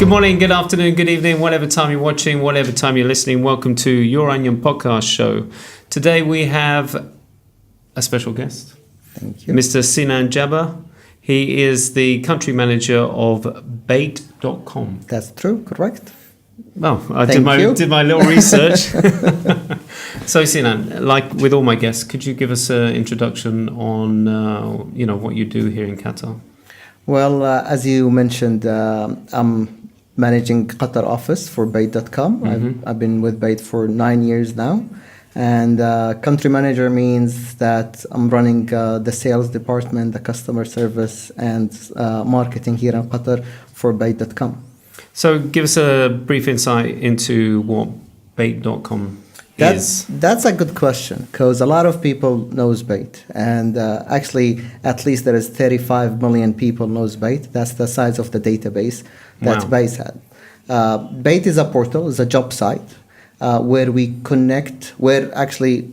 Good morning, good afternoon, good evening, whatever time you're watching, whatever time you're listening. Welcome to Your Onion Podcast Show. Today we have a special guest. Thank you. Mr. Sinan Jaber. He is the country manager of Bait.com. That's true, correct. Well, I did my little research. So Sinan, like with all my guests, could you give us an introduction on what you do here in Qatar? Well, as you mentioned, I'm managing Qatar office for Bait.com. Mm-hmm. I've been with Bait for 9 years now. And country manager means that I'm running the sales department, the customer service, and marketing here in Qatar for Bait.com. So give us a brief insight into what Bait.com is. That's a good question, because a lot of people knows Bait. And actually, at least there is 35 million people knows Bait. That's the size of the database that Bait had. Bait is a portal, is a job site. Where we connect, where actually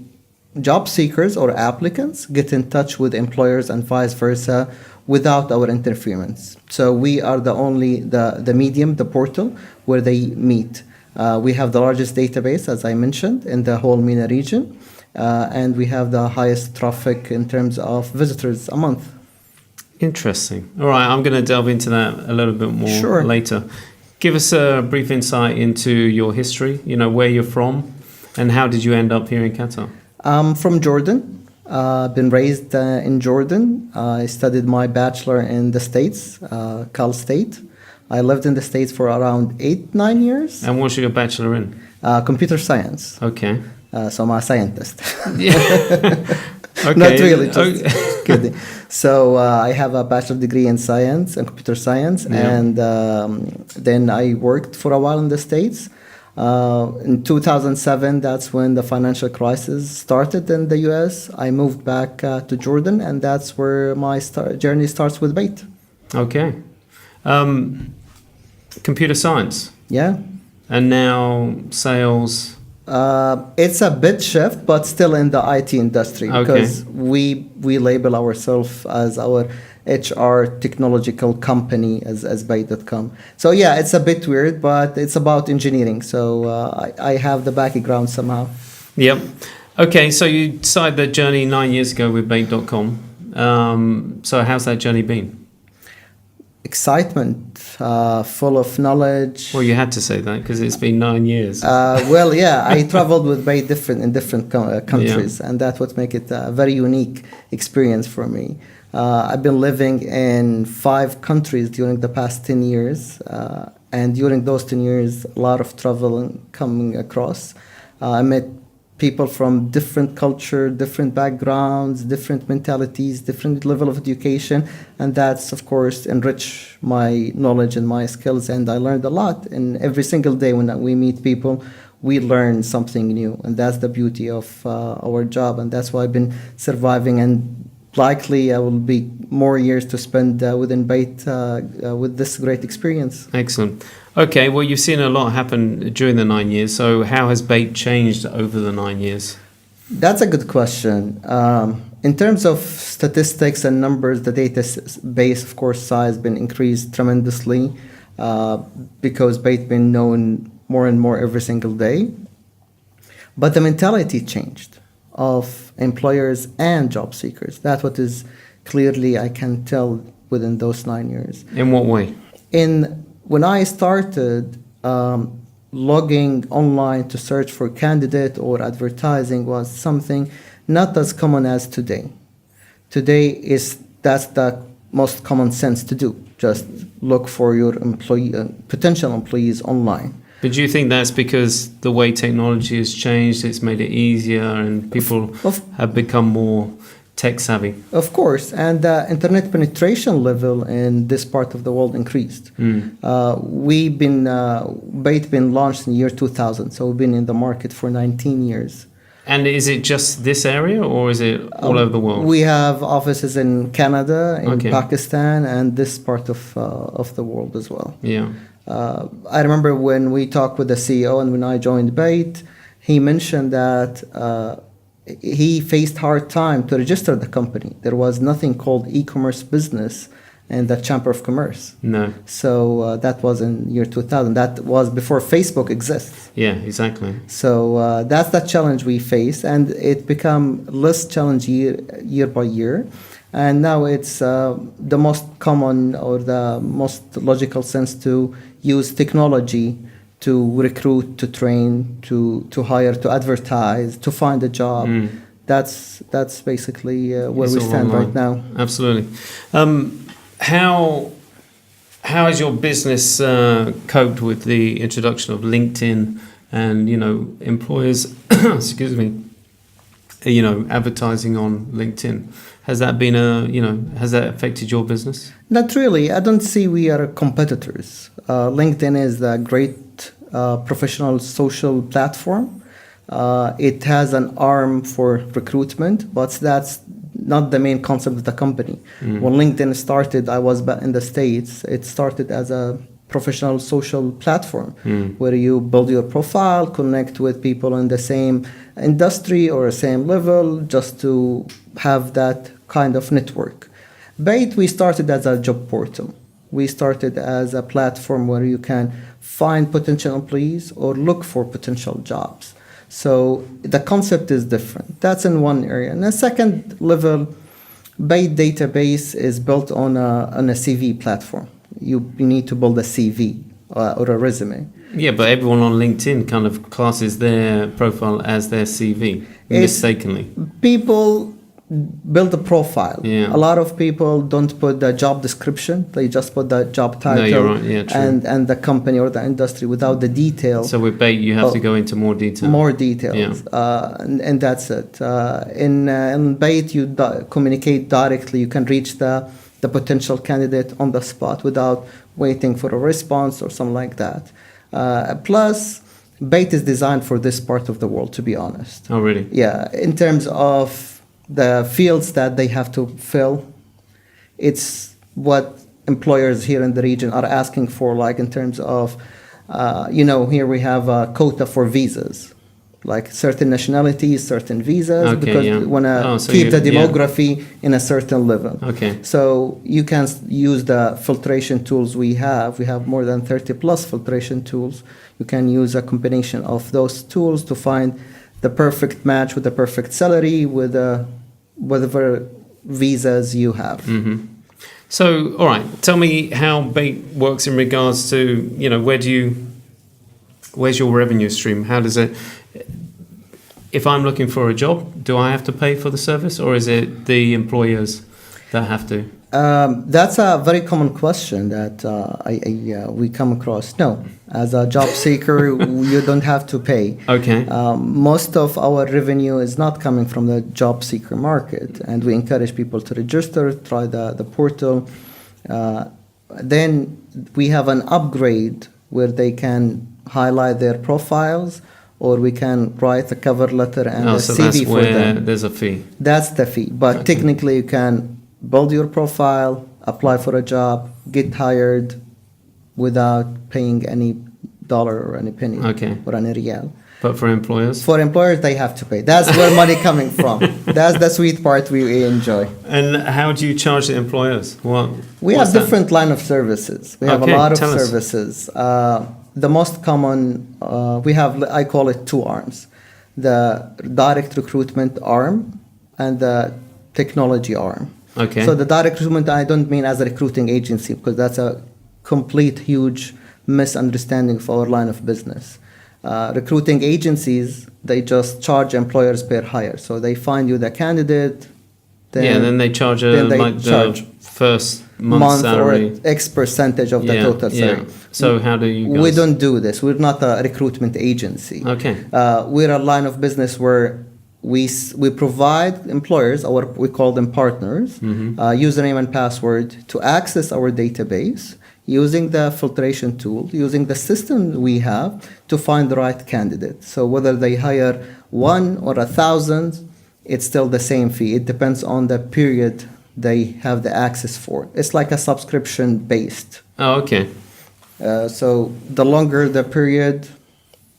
job seekers or applicants get in touch with employers and vice versa without our interference. So we are the medium, the portal where they meet. We have the largest database, as I mentioned, in the whole MENA region, and we have the highest traffic in terms of visitors a month. Interesting. All right, I'm going to delve into that a little bit more later. Give us a brief insight into your history, where you're from, and how did you end up here in Qatar? I'm from Jordan. Been raised in Jordan. I studied my bachelor in the States, Cal State. I lived in the States for around 8-9 years. And what's your bachelor in? Computer science. Okay. So I'm a scientist. Yeah. Okay. Not really, just kidding. So I have a bachelor degree in science and computer science, and then I worked for a while in the States. In 2007, that's when the financial crisis started in the US. I moved back to Jordan, and that's where my journey starts with Bait. Okay. Computer science. Yeah. And now sales. It's a bit shift, but still in the IT industry, because we label ourselves as our HR technological company as Bait.com. So yeah, it's a bit weird, but it's about engineering. So I have the background somehow. Yep. Okay, so you started the journey 9 years ago with Bait.com. So how's that journey been? Excitement, full of knowledge. Well, you had to say that because it's been 9 years. Well, yeah, I traveled with Bait in different countries, and that's what makes it a very unique experience for me. I've been living in 5 countries during the past 10 years, and during those 10 years, a lot of travel coming across. I met people from different culture, different backgrounds, different mentalities, different level of education, and that's of course enrich my knowledge and my skills, and I learned a lot. And every single day when we meet people, we learn something new, and that's the beauty of our job, and that's why I've been surviving, and likely I will be more years to spend within Bait with this great experience. Excellent. Okay, well, you've seen a lot happen during the 9 years. So how has Bait changed over the 9 years? That's a good question. In terms of statistics and numbers, the database, of course, size been increased tremendously because Bait been known more and more every single day. But the mentality changed of employers and job seekers. That's what is clearly I can tell within those 9 years. In what way? When I started logging online to search for candidate or advertising was something not as common as today. Today that's the most common sense to do. Just look for your potential employees online. But do you think that's because the way technology has changed, it's made it easier and people have become more tech savvy? Of course, and the internet penetration level in this part of the world increased. Bait been launched in the year 2000, so we've been in the market for 19 years. And is it just this area or is it all over the world? We have offices in Canada, in Pakistan, and this part of the world as well. Yeah. I remember when we talked with the CEO and when I joined Bait, he mentioned that he faced hard time to register the company. There was nothing called e-commerce business in the Chamber of Commerce. No. So that was in year 2000. That was before Facebook exists. Yeah, exactly. So that's the challenge we face, and it become less challenge year by year. And now it's the most common or the most logical sense to use technology to recruit, to train, to hire, to advertise, to find a job. That's basically where we stand right now. Absolutely. How has your business coped with the introduction of LinkedIn and employers, excuse me, advertising on LinkedIn? Has that been has that affected your business? Not really. I don't see we are competitors. LinkedIn is a great professional social platform. It has an arm for recruitment, but that's not the main concept of the company. When LinkedIn started, I was back in the States. It started as a professional social platform where you build your profile, connect with people in the same industry or same level, just to have that kind of network. Bait, we started as a job portal. We started as a platform where you can find potential employees or look for potential jobs. So the concept is different. That's in one area. And the second level, Bait database is built on a CV platform. You need to build a CV or a resume. Yeah, but everyone on LinkedIn kind of classes their profile as their CV mistakenly. People build a profile. Yeah. A lot of people don't put the job description. They just put the job title. No, you're right. Yeah, true. and the company or the industry without the details. So with Bait, you have to go into more detail. More details. Yeah. And that's it. In Bait, you communicate directly. You can reach the potential candidate on the spot without waiting for a response or something like that. Plus, Bait is designed for this part of the world, to be honest. Oh, really? Yeah, in terms of the fields that they have to fill, it's what employers here in the region are asking for, like in terms of, here we have a quota for visas, like certain nationalities, certain visas, because we want to keep the demography in a certain level. Okay. So you can use the filtration tools we have. We have more than 30 plus filtration tools. You can use a combination of those tools to find the perfect match with the perfect salary with whatever visas you have. Mm-hmm. So, all right, tell me how Bait works in regards to, where's your revenue stream? How does it, if I'm looking for a job, do I have to pay for the service, or is it the employers that have to? That's a very common question that we come across. No, as a job seeker, you don't have to pay. Okay. Most of our revenue is not coming from the job seeker market, and we encourage people to register, try the portal. Then we have an upgrade where they can highlight their profiles, or we can write a cover letter and a CV for them. There's a fee. That's the fee. But technically, you can build your profile, apply for a job, get hired without paying any dollar or any penny or any real. But for employers? For employers, they have to pay. That's where money coming from. That's the sweet part we enjoy. And how do you charge the employers? We have different line of services. We have a lot of services. The most common, we have, I call it two arms. The direct recruitment arm and the technology arm. Okay. So the direct recruitment, I don't mean as a recruiting agency, because that's a complete, huge misunderstanding of our line of business. Recruiting agencies, they just charge employers per hire. So they find you the candidate. Then they charge the first month's salary. Or X percentage of the total salary. So how do you guys? We don't do this. We're not a recruitment agency. Okay. We're a line of business where we provide employers, we call them partners, username and password to access our database using the filtration tool, using the system we have to find the right candidate. So whether they hire 1 or 1,000, it's still the same fee. It depends on the period they have the access for. It's like a subscription based. Oh, okay. So the longer the period,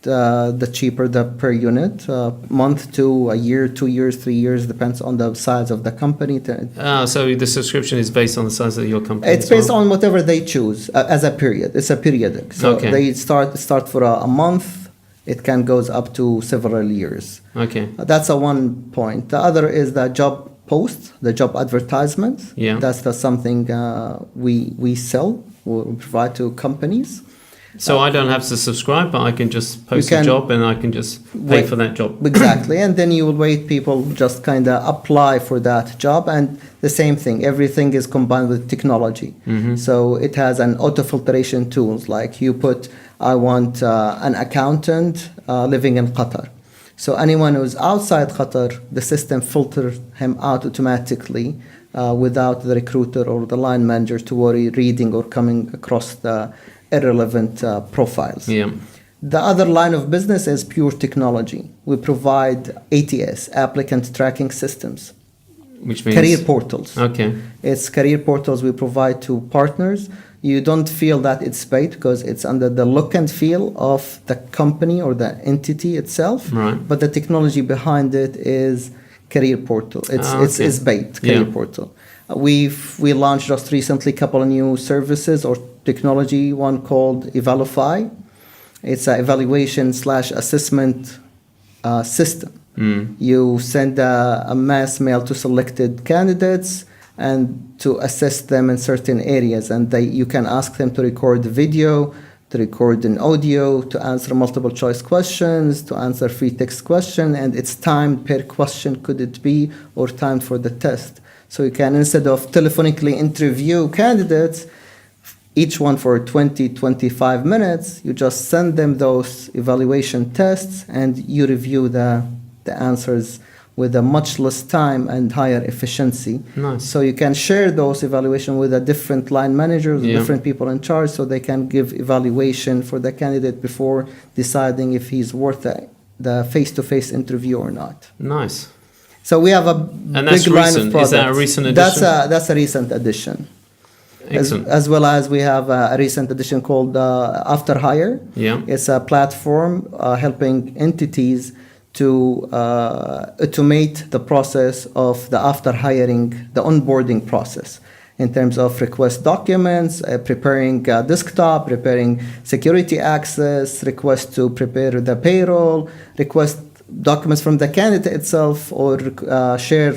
the cheaper the per unit, month to a year, 2 years, 3 years, depends on the size of the company. So the subscription is based on the size of your company? It's based on whatever they choose as a period. It's a periodic. So they start for a month. It can goes up to several years. Okay. That's one point. The other is the job post, the job advertisement. Yeah. That's something we sell, we provide to companies. So I don't have to subscribe, but I can just post a job and I can just pay for that job. Exactly. And then you will wait, people just kind of apply for that job. And the same thing, everything is combined with technology. Mm-hmm. So it has an auto filtration tools, like you put, I want an accountant living in Qatar. So anyone who's outside Qatar, the system filters him out automatically without the recruiter or the line manager to worry reading or coming across the irrelevant profiles. Yeah. The other line of business is pure technology. We provide ATS, applicant tracking systems. Which means? Career portals. Okay. It's career portals we provide to partners. You don't feel that it's paid because it's under the look and feel of the company or the entity itself. Right. But the technology behind it is career portal. It's paid career portal. We launched just recently a couple of new services or technology, one called Evalify. It's an evaluation/assessment system. You send a mass mail to selected candidates and to assess them in certain areas, and you can ask them to record the video, to record an audio, to answer multiple choice questions, to answer free text question, and it's timed per question, could it be, or timed for the test. So you can, instead of telephonically interview candidates, each one for 20-25 minutes, you just send them those evaluation tests and you review the answers with a much less time and higher efficiency. Nice. So you can share those evaluation with a different line managers, different people in charge, so they can give evaluation for the candidate before deciding if he's worth the face-to-face interview or not. Nice. So we have a big line of products. Is that a recent addition? That's a recent addition. Excellent. As well as we have a recent addition called After Hire. Yeah. It's a platform helping entities to automate the process of the after hiring, the onboarding process, in terms of request documents, preparing desktop, preparing security access, request to prepare the payroll, request documents from the candidate itself, or share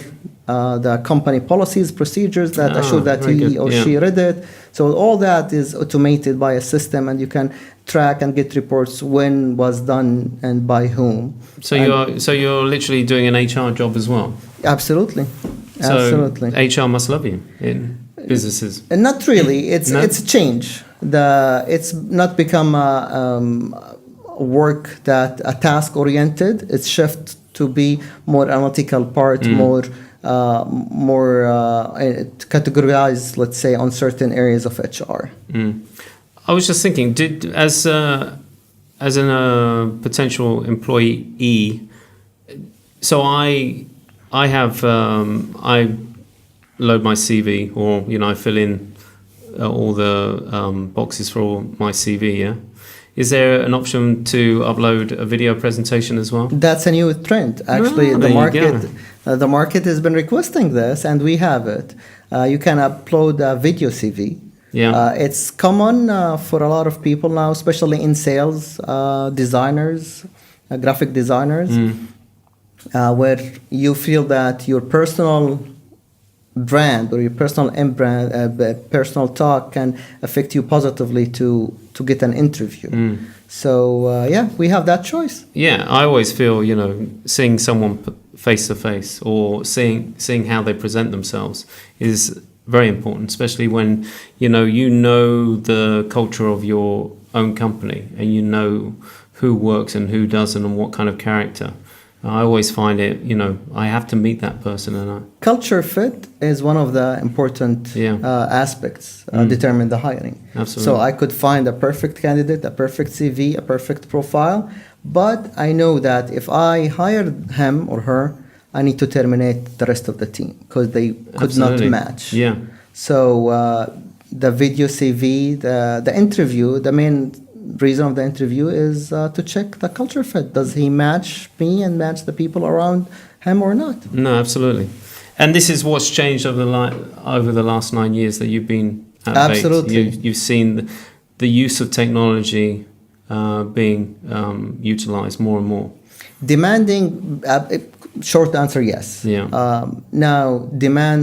the company policies, procedures that assure that he or she read it. So all that is automated by a system, and you can track and get reports when was done and by whom. So you're literally doing an HR job as well? Absolutely. So Absolutely. HR must love you in businesses. And not really. It's a change. It's not become a work that a task oriented. It's shift to be more analytical part, more categorized, let's say, on certain areas of HR. I was just thinking, as a potential employee, so I have I load my CV, or I fill in all the boxes for my CV. Yeah. Is there an option to upload a video presentation as well? That's a new trend. Actually, the market has been requesting this, and we have it. You can upload a video CV. Yeah. It's common for a lot of people now, especially in sales, designers, graphic designers, where you feel that your personal brand or your personal personal talk can affect you positively to get an interview. So we have that choice. Yeah, I always feel seeing someone face to face, or seeing how they present themselves is very important, especially when you know the culture of your own company, and you know who works and who doesn't, and what kind of character. I always find it, I have to meet that person. Culture fit is one of the important aspects determine the hiring. Absolutely. So I could find a perfect candidate, a perfect CV, a perfect profile, but I know that if I hire him or her, I need to terminate the rest of the team because they could not match. Yeah. So the video CV, the interview, the reason of the interview is to check the culture fit. Does he match me and match the people around him or not? No, absolutely. And this is what's changed over the last 9 years that you've been at Absolutely. Bait. You've seen the use of technology being utilized more and more. Demanding, short answer, yes. Yeah. Now,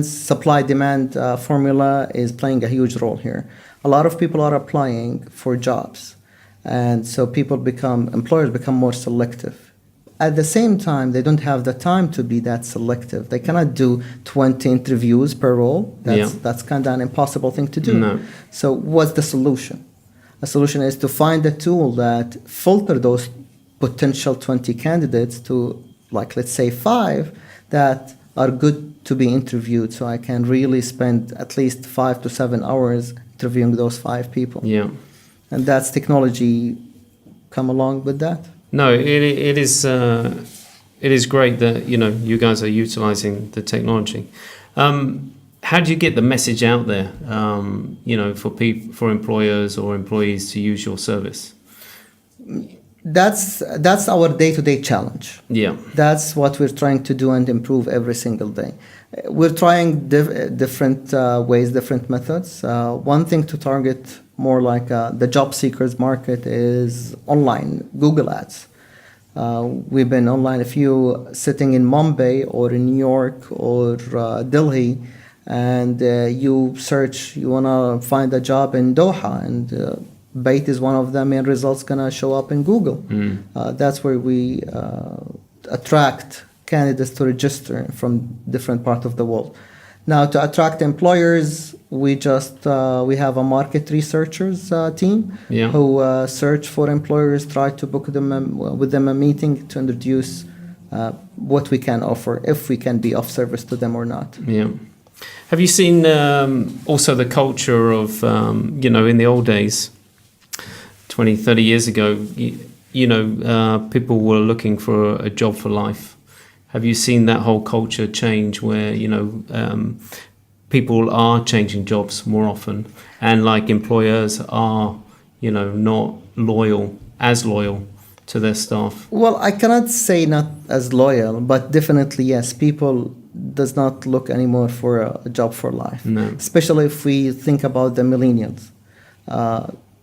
supply-demand formula is playing a huge role here. A lot of people are applying for jobs, and so employers become more selective. At the same time, they don't have the time to be that selective. They cannot do 20 interviews per role. That's kind of an impossible thing to do. No. So what's the solution? The solution is to find a tool that filter those potential 20 candidates to, like, let's say 5 that are good to be interviewed, so I can really spend at least 5 to 7 hours interviewing those 5 people. Yeah. And that's technology come along with that. No, it is great that you guys are utilizing the technology. How do you get the message out there? For employers or employees to use your service. That's our day-to-day challenge. Yeah, that's what we're trying to do and improve every single day. We're trying different ways, different methods. One thing to target more like the job seekers market is online, Google Ads. We've been online. If you sitting in Mumbai or in New York or Delhi, and you search, you want to find a job in Doha, and Bait is one of the main results going to show up in Google. That's where we attract candidates to register from different parts of the world. Now, to attract employers, we have a market researchers team who search for employers, try to book them with them a meeting to introduce what we can offer, if we can be of service to them or not. Yeah. Have you seen also the culture of, in the old days, 20, 30 years ago, people were looking for a job for life. Have you seen that whole culture change where, people are changing jobs more often, and like employers are, not as loyal to their staff? Well, I cannot say not as loyal, but definitely yes, people does not look anymore for a job for life. No. Especially if we think about the millennials.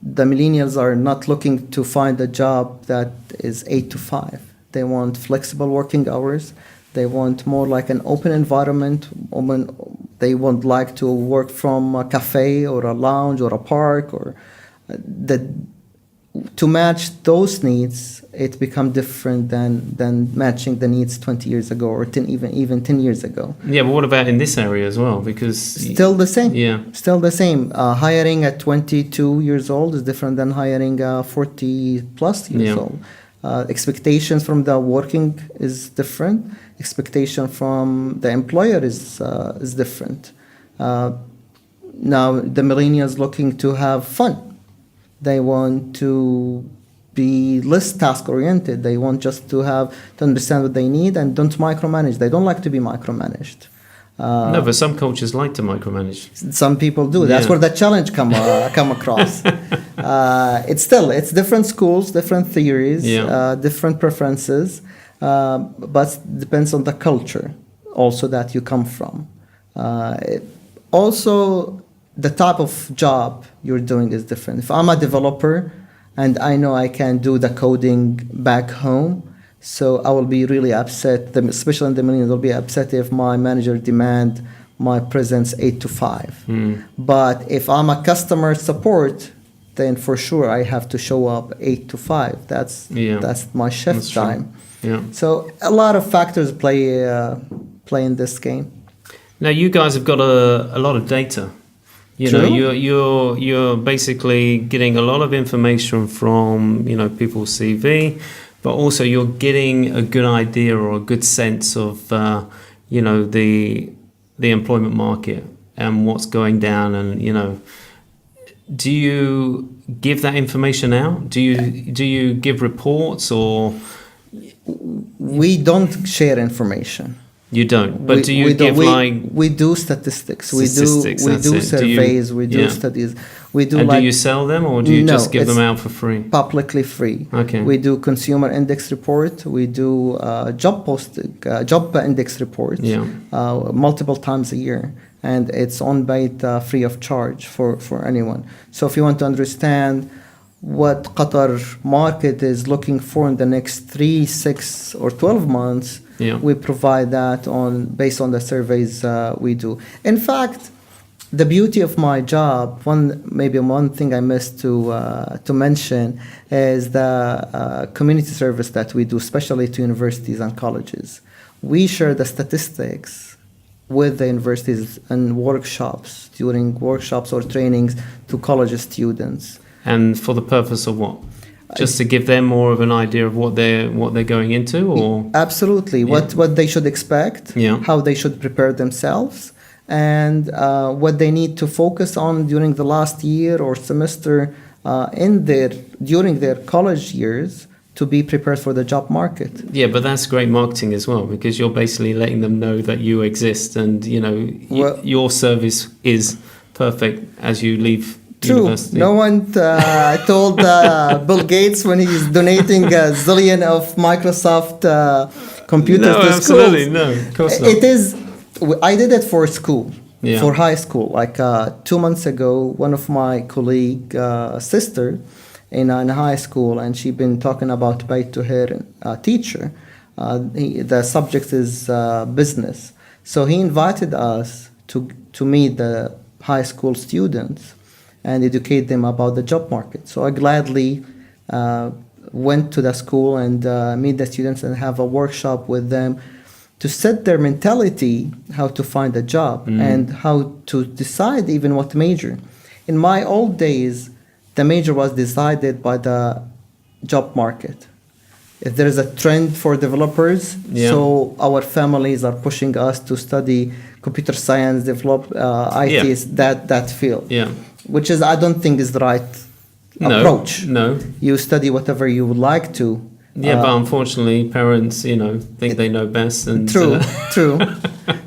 The millennials are not looking to find a job that is 8 to 5. They want flexible working hours. They want more like an open environment. They would like to work from a cafe or a lounge or a park, or to match those needs. It becomes different than matching the needs 20 years ago or even 10 years ago. Yeah, but what about in this area as well? Because still the same. Yeah, still the same. Hiring at 22 years old is different than hiring 40 plus years old. Expectations from the working is different. Expectation from the employer is different. Now the millennials looking to have fun. They want to be less task oriented. They want just to understand what they need and don't micromanage. They don't like to be micromanaged. No, but some cultures like to micromanage. Some people do. That's where the challenge come across. It's different schools, different theories, different preferences, but depends on the culture also that you come from. Also, the type of job you're doing is different. If I'm a developer and I know I can do the coding back home, so I will be really upset, especially in the millennials, I'll be upset if my manager demand my presence 8 to 5. But if I'm a customer support, then for sure I have to show up 8 to 5. That's my shift time. Yeah. So a lot of factors play in this game. Now you guys have got a lot of data. You're basically getting a lot of information from people's CV, but also you're getting a good idea or a good sense of the employment market and what's going down, and do you give that information out? Do you give reports, or we don't share information? You don't. But do you give we do statistics. Statistics, we do surveys. We do yeah. studies. We do. And like, do you sell them, or do you no, just give them out for free? Publicly free. Okay. We do consumer index report. We do job index reports. Yeah. Multiple times a year, and it's on bait free of charge for anyone. So if you want to understand what Qatar market is looking for in the next 3, 6, or 12 months, yeah. we provide that based on the surveys we do. In fact, the beauty of my job, one thing I missed to mention is the community service that we do, especially to universities and colleges. We share the statistics with the universities and during workshops or trainings to college students. And for the purpose of what? Just to give them more of an idea of what they're going into, or absolutely yeah. what they should expect, yeah. how they should prepare themselves, and what they need to focus on during the last year or semester during their college years to be prepared for the job market. Yeah, but that's great marketing as well, because you're basically letting them know that you exist, and your service is perfect as you leave. True. University. No one told Bill Gates when he's donating a zillion of Microsoft computers to absolutely, schools. No, of course not. It is. I did it for school, yeah. for high school. Like 2 months ago, one of my colleague sister in high school, and she'd been talking about bait to her teacher. The subject is business, so he invited us to meet the high school students and educate them about the job market. So I gladly went to the school and meet the students and have a workshop with them to set their mentality how to find a job and how to decide even what major. In my old days, the major was decided by the job market. If there is a trend for developers, yeah. so our families are pushing us to study computer science, develop IT, yeah. that field. Yeah. Which is, I don't think is the right approach. No. You study whatever you would like to. Yeah, but unfortunately, parents, think they know best. And true.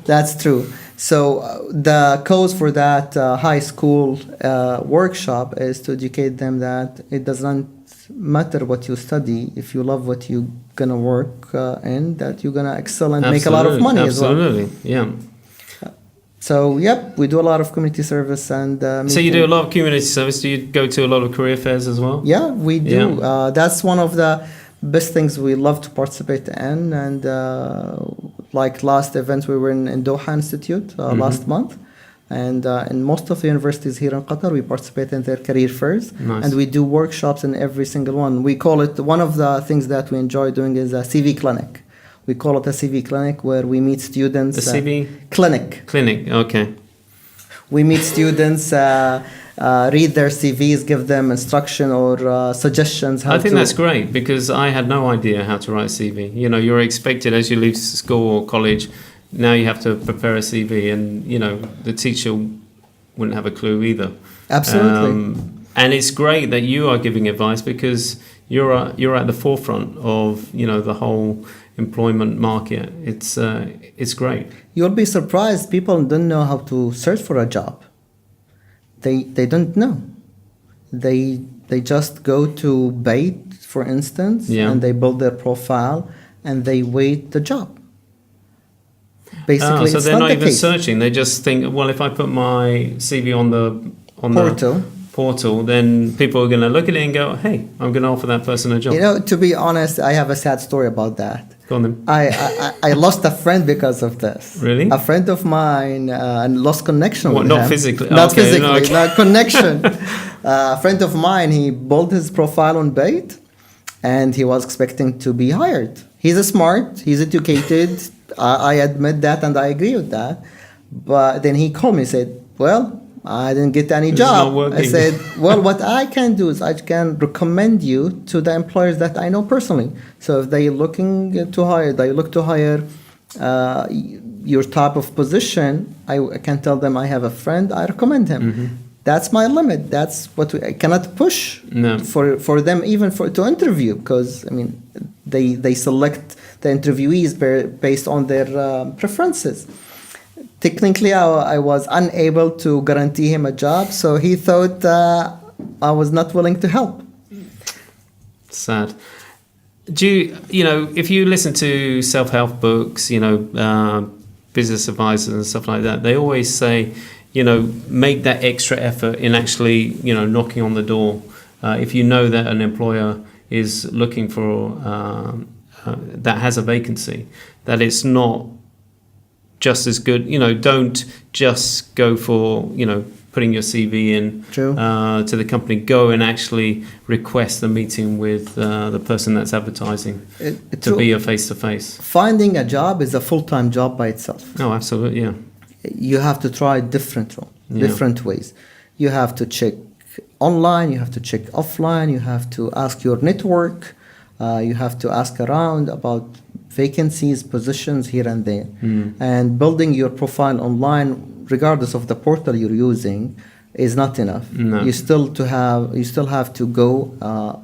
That's true. So the cause for that high school workshop is to educate them that it doesn't matter what you study. If you love what you're gonna work in, that you're gonna excel and make a lot of money as well. Absolutely, yeah. So, yep, we do a lot of community service and... so you do a lot of community service. Do you go to a lot of career fairs as well? Yeah, we do. Yeah. That's one of the best things we love to participate in. And like last event, we were in Doha Institute last month. And in most of the universities here in Qatar, we participate in their career fairs. Nice. And we do workshops in every single one. We call it, one of the things that we enjoy doing is a CV clinic. We call it a CV clinic where we meet students. A CV? Clinic. Clinic, okay. We meet students, read their CVs, give them instruction or suggestions. I think that's great, because I had no idea how to write a CV. You're expected as you leave school or college, now you have to prepare a CV, and, the teacher wouldn't have a clue either. Absolutely. And it's great that you are giving advice, because you're at the forefront of, the whole employment market. It's great. You'll be surprised. People don't know how to search for a job. They don't know. They just go to Bait, for instance, yeah. and they build their profile and they wait the job. Basically, so it's they're not even case. searching. They just think, well, if I put my CV on the portal, then people are going to look at it and go, hey, I'm going to offer that person a job. To be honest, I have a sad story about that. Go on then. I lost a friend because of this. Really? A friend of mine lost connection with not him. Physically? Not okay, physically, no, okay. not connection. A friend of mine, he built his profile on Bait, and he was expecting to be hired. He's smart, he's educated. I admit that, and I agree with that. But then he called me and said, well, I didn't get any job. I said, well, what I can do is I can recommend you to the employers that I know personally. So if they look to hire your type of position, I can tell them I have a friend, I recommend him. Mm-hmm. That's my limit. That's what I cannot push for them even to interview, because they select the interviewees based on their preferences. Technically, I was unable to guarantee him a job, so he thought I was not willing to help. Sad. Do you know, if you listen to self-help books, business advisors and stuff like that, they always say, make that extra effort in actually, knocking on the door. If you know that an employer is looking for, that has a vacancy, that it's not just as good, don't just go for, putting your CV in to the company. Go and actually request a meeting with the person that's advertising to be a face-to-face. Finding a job is a full-time job by itself. Oh, absolutely, yeah. You have to try different ways. You have to check online, you have to check offline, you have to ask your network, you have to ask around about vacancies, positions here and there. And building your profile online, regardless of the portal you're using, is not enough. No. You still have to go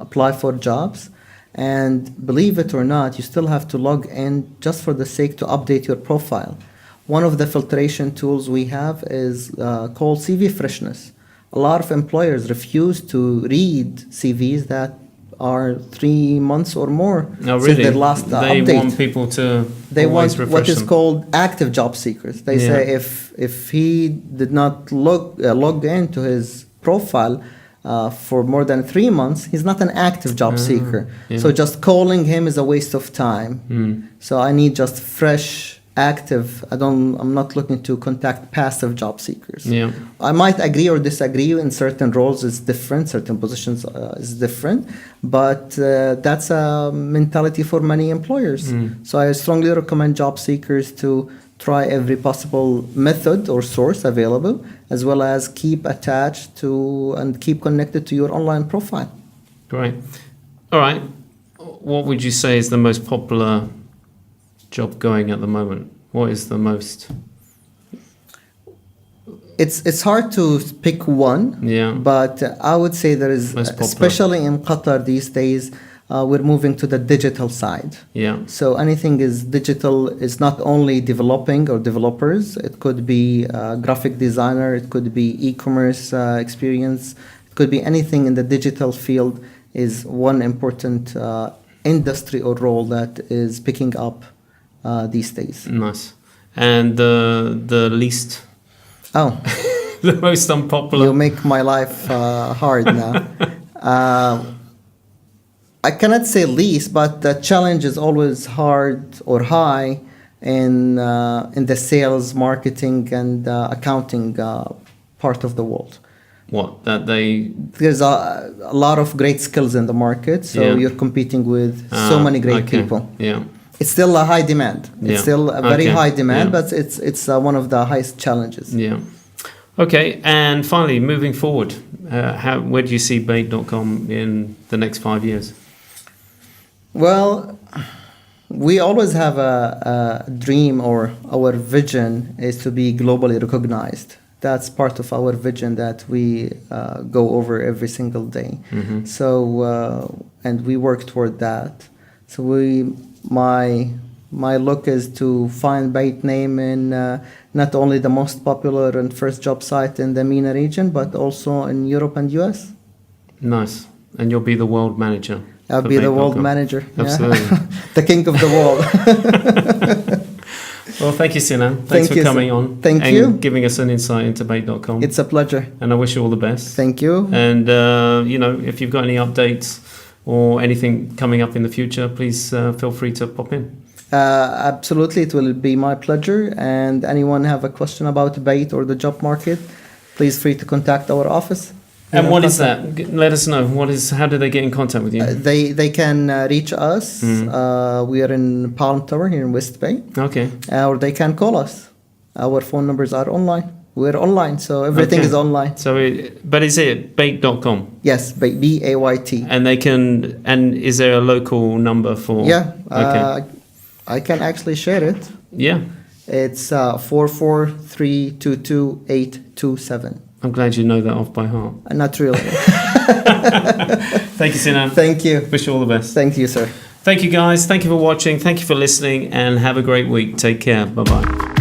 apply for jobs, and believe it or not, you still have to log in just for the sake to update your profile. One of the filtration tools we have is called CV freshness. A lot of employers refuse to read CVs that are 3 months or more since their last update. They want people to always refresh what is them. called active job seekers. They say if he did not log into his profile for more than 3 months, he's not an active job seeker. Yeah. So just calling him is a waste of time. So I need just fresh, active. I'm not looking to contact passive job seekers. Yeah. I might agree or disagree. In certain roles it's different, certain positions is different, but that's a mentality for many employers. So I strongly recommend job seekers to try every possible method or source available, as well as keep attached to and keep connected to your online profile. Great. All right. What would you say is the most popular job going at the moment? What is the most? It's hard to pick one. Yeah. But I would say there is, especially in Qatar these days, we're moving to the digital side. Yeah. So anything is digital is not only developing or developers. It could be a graphic designer. It could be e-commerce experience. It could be anything in the digital field is one important industry or role that is picking up these days. Nice. And the least? Oh. The most unpopular? You make my life hard now. I cannot say least, but the challenge is always hard or high in the sales, marketing, and accounting part of the world. What? There's a lot of great skills in the market, so you're competing with so many great people. Yeah. It's still a high demand. It's still a very high demand, but it's one of the highest challenges. Yeah. Okay, and finally, moving forward, where do you see Bait.com in the next 5 years? Well, we always have a dream, or our vision is to be globally recognized. That's part of our vision that we go over every single day. So, and we work toward that. So my look is to find Bait name in not only the most popular and first job site in the MENA region, but also in Europe and US. Nice. And you'll be the world manager. I'll be the world manager. Absolutely. Yeah. The king of the world. Well, thank you, Sinan. Thanks for coming on. Thank you. And giving us an insight into Bait.com. It's a pleasure. And I wish you all the best. Thank you. And, if you've got any updates or anything coming up in the future, please feel free to pop in. Absolutely, it will be my pleasure. And anyone have a question about Bait or the job market, please free to contact our office. And what is that? Let us know. How do they get in contact with you? They can reach us. We are in Palm Tower here in West Bay. Okay. Or they can call us. Our phone numbers are online. We're online, so everything is online. So, but is it Bait.com? Yes, B-A-Y-T. And is there a local number for? Yeah. Okay. I can actually share it. Yeah. It's 443222827. I'm glad you know that off by heart. Not really. Thank you, Sinan. Thank you. Wish you all the best. Thank you, sir. Thank you, guys. Thank you for watching. Thank you for listening, and have a great week. Take care. Bye-bye.